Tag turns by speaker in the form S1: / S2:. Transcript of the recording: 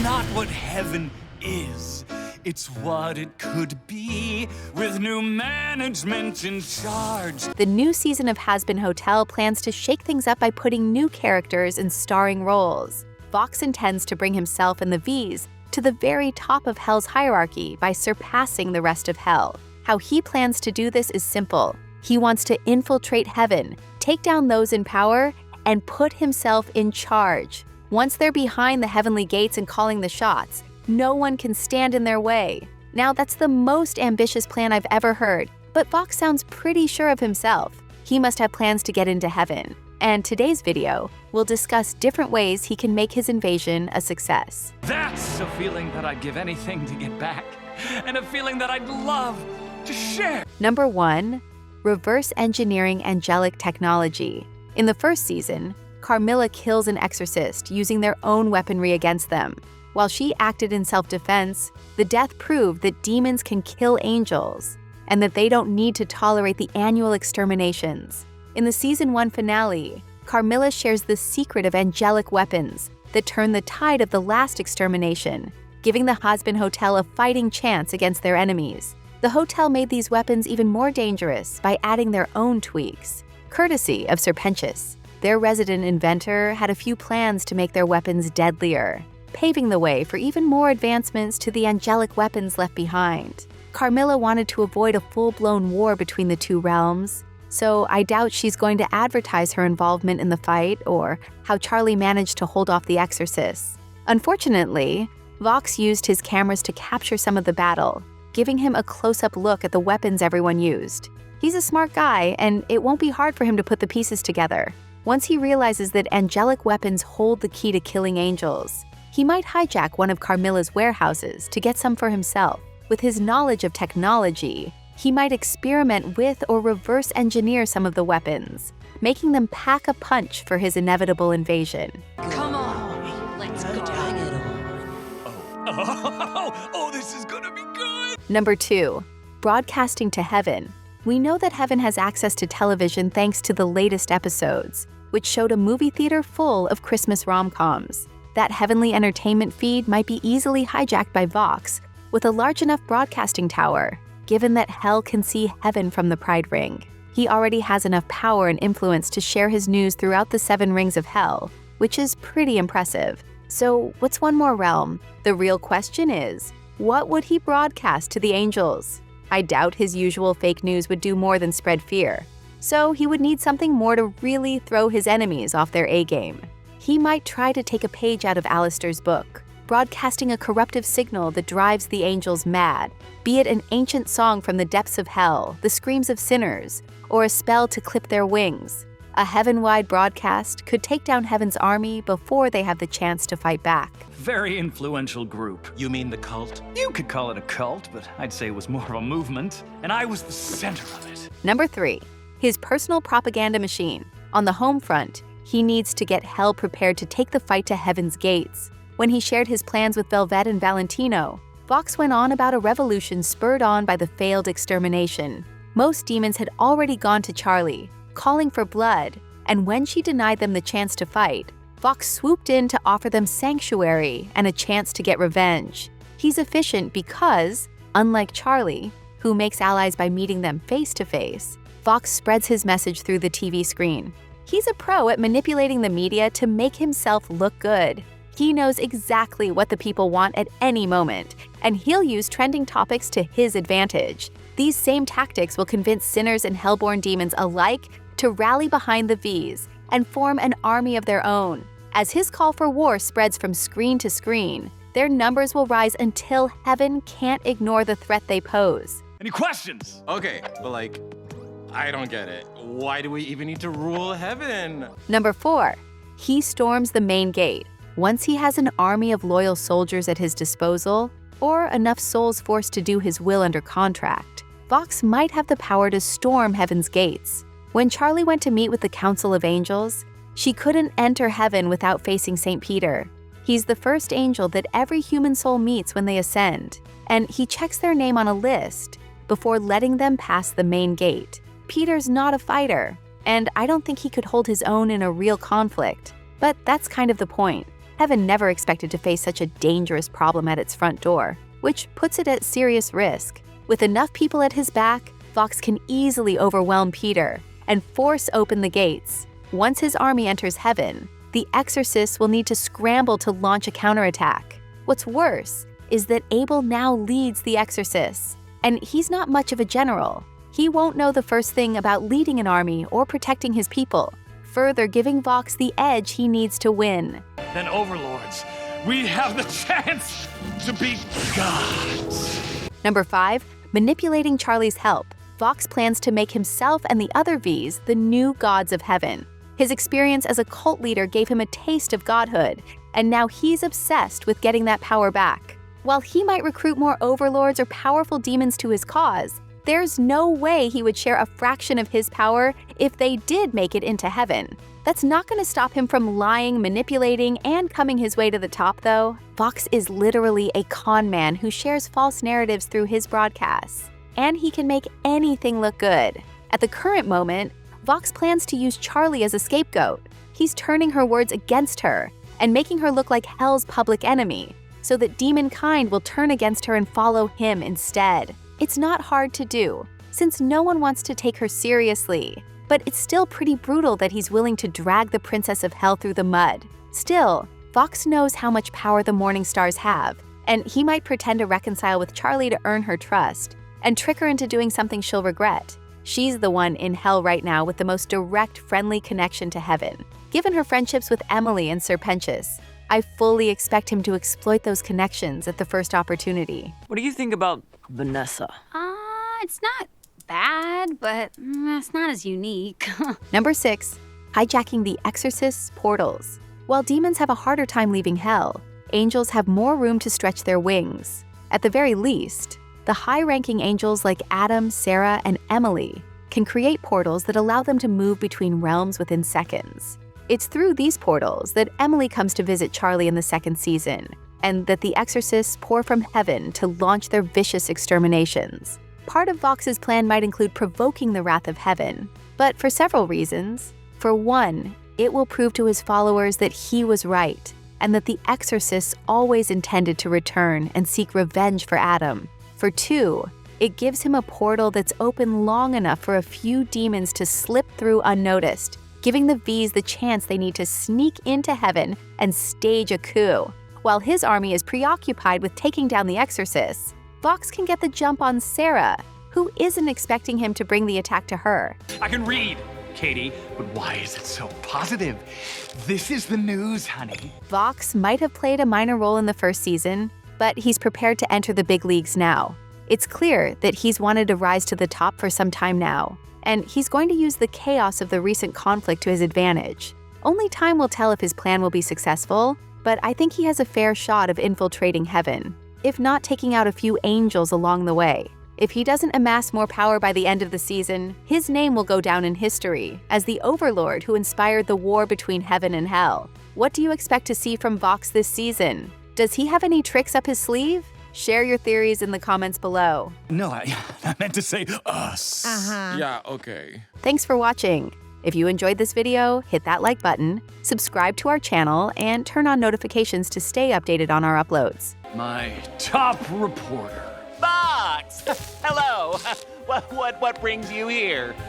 S1: not what heaven is. It's what it could be with new management in charge.
S2: The new season of Hazbin Hotel plans to shake things up by putting new characters in starring roles. Vox intends to bring himself and the Vees to the very top of Hell's hierarchy by surpassing the rest of Hell. How he plans to do this is simple. He wants to infiltrate heaven, take down those in power, and put himself in charge. Once they're behind the heavenly gates and calling the shots, no one can stand in their way. Now, that's the most ambitious plan I've ever heard, but Vox sounds pretty sure of himself. He must have plans to get into heaven. And today's video will discuss different ways he can make his invasion a success.
S1: That's a feeling that I'd give anything to get back, and a feeling that I'd love to share.
S2: Number 1. Reverse engineering angelic technology. In the first season, Carmilla kills an exorcist using their own weaponry against them. While she acted in self-defense, the death proved that demons can kill angels, and that they don't need to tolerate the annual exterminations. In the Season 1 finale, Carmilla shares the secret of angelic weapons that turn the tide of the last extermination, giving the Hazbin Hotel a fighting chance against their enemies. The hotel made these weapons even more dangerous by adding their own tweaks, courtesy of Serpentius. Their resident inventor had a few plans to make their weapons deadlier, paving the way for even more advancements to the angelic weapons left behind. Carmilla wanted to avoid a full-blown war between the two realms, so I doubt she's going to advertise her involvement in the fight or how Charlie managed to hold off the exorcists. Unfortunately, Vox used his cameras to capture some of the battle, giving him a close-up look at the weapons everyone used. He's a smart guy, and it won't be hard for him to put the pieces together. Once he realizes that angelic weapons hold the key to killing angels, he might hijack one of Carmilla's warehouses to get some for himself. With his knowledge of technology, he might experiment with or reverse engineer some of the weapons, making them pack a punch for his inevitable invasion.
S3: Come on, let's go.
S1: Oh, this is gonna be good!
S2: Number 2. Broadcasting to heaven. We know that heaven has access to television thanks to the latest episodes, which showed a movie theater full of Christmas rom-coms. That heavenly entertainment feed might be easily hijacked by Vox with a large enough broadcasting tower, given that Hell can see heaven from the Pride Ring. He already has enough power and influence to share his news throughout the 7 rings of Hell, which is pretty impressive. So what's one more realm? The real question is, what would he broadcast to the angels? I doubt his usual fake news would do more than spread fear. So he would need something more to really throw his enemies off their A-game. He might try to take a page out of Alistair's book, broadcasting a corruptive signal that drives the angels mad, be it an ancient song from the depths of hell, the screams of sinners, or a spell to clip their wings. A heaven-wide broadcast could take down heaven's army before they have the chance to fight back.
S1: Very influential group.
S4: You mean the cult?
S1: You could call it a cult, but I'd say it was more of a movement, and I was the center of it.
S2: Number 3. His personal propaganda machine. On the home front, he needs to get Hell prepared to take the fight to heaven's gates. When he shared his plans with Velvet and Valentino, Vox went on about a revolution spurred on by the failed extermination. Most demons had already gone to Charlie, calling for blood, and when she denied them the chance to fight, Vox swooped in to offer them sanctuary and a chance to get revenge. He's efficient because, unlike Charlie, who makes allies by meeting them face to face, Vox spreads his message through the TV screen. He's a pro at manipulating the media to make himself look good. He knows exactly what the people want at any moment, and he'll use trending topics to his advantage. These same tactics will convince sinners and hellborn demons alike to rally behind the Vees and form an army of their own. As his call for war spreads from screen to screen, their numbers will rise until heaven can't ignore the threat they pose.
S1: Any questions?
S4: Okay, but I don't get it. Why do we even need to rule heaven?
S2: Number 4. He storms the main gate. Once he has an army of loyal soldiers at his disposal, or enough souls forced to do his will under contract, Vox might have the power to storm heaven's gates. When Charlie went to meet with the Council of Angels, she couldn't enter heaven without facing St. Peter. He's the first angel that every human soul meets when they ascend, and he checks their name on a list before letting them pass the main gate. Peter's not a fighter, and I don't think he could hold his own in a real conflict, but that's kind of the point. Heaven never expected to face such a dangerous problem at its front door, which puts it at serious risk. With enough people at his back, Vox can easily overwhelm Peter and force open the gates. Once his army enters Heaven, the exorcists will need to scramble to launch a counterattack. What's worse is that Abel now leads the exorcists, and he's not much of a general. He won't know the first thing about leading an army or protecting his people, further giving Vox the edge he needs to win.
S1: Then overlords, we have the chance to be gods.
S2: Number 5, manipulating Charlie's help. Vox plans to make himself and the other Vees the new gods of Heaven. His experience as a cult leader gave him a taste of godhood, and now he's obsessed with getting that power back. While he might recruit more overlords or powerful demons to his cause, there's no way he would share a fraction of his power if they did make it into Heaven. That's not going to stop him from lying, manipulating, and coming his way to the top, though. Vox is literally a con man who shares false narratives through his broadcasts, and he can make anything look good. At the current moment, Vox plans to use Charlie as a scapegoat. He's turning her words against her and making her look like Hell's public enemy, so that demon kind will turn against her and follow him instead. It's not hard to do, since no one wants to take her seriously, but it's still pretty brutal that he's willing to drag the Princess of Hell through the mud. Still, Vox knows how much power the Morning Stars have, and he might pretend to reconcile with Charlie to earn her trust, and trick her into doing something she'll regret. She's the one in Hell right now with the most direct, friendly connection to Heaven. Given her friendships with Emily and Serpentius, I fully expect him to exploit those connections at the first opportunity.
S5: What do you think about Vanessa?
S3: It's not bad, but it's not as unique.
S2: Number 6, hijacking the exorcist's portals. While demons have a harder time leaving Hell, angels have more room to stretch their wings. At the very least, the high-ranking angels like Adam, Sarah, and Emily can create portals that allow them to move between realms within seconds. It's through these portals that Emily comes to visit Charlie in the second season, and that the exorcists pour from Heaven to launch their vicious exterminations. Part of Vox's plan might include provoking the wrath of Heaven, but for several reasons. For one, it will prove to his followers that he was right, and that the exorcists always intended to return and seek revenge for Adam. For two, it gives him a portal that's open long enough for a few demons to slip through unnoticed, giving the Vees the chance they need to sneak into Heaven and stage a coup. While his army is preoccupied with taking down the exorcists, Vox can get the jump on Sarah, who isn't expecting him to bring the attack to her.
S1: I can read, Katie, but why is it so positive? This is the news, honey.
S2: Vox might have played a minor role in the first season, but he's prepared to enter the big leagues now. It's clear that he's wanted to rise to the top for some time now, and he's going to use the chaos of the recent conflict to his advantage. Only time will tell if his plan will be successful, but I think he has a fair shot of infiltrating Heaven, if not taking out a few angels along the way. If he doesn't amass more power by the end of the season, his name will go down in history as the overlord who inspired the war between Heaven and Hell. What do you expect to see from Vox this season? Does he have any tricks up his sleeve? Share your theories in the comments below.
S1: No, I meant to say us.
S4: Yeah, okay.
S2: Thanks for watching. If you enjoyed this video, hit that like button, subscribe to our channel, and turn on notifications to stay updated on our uploads.
S1: My top reporter.
S6: Fox! Hello! What brings you here?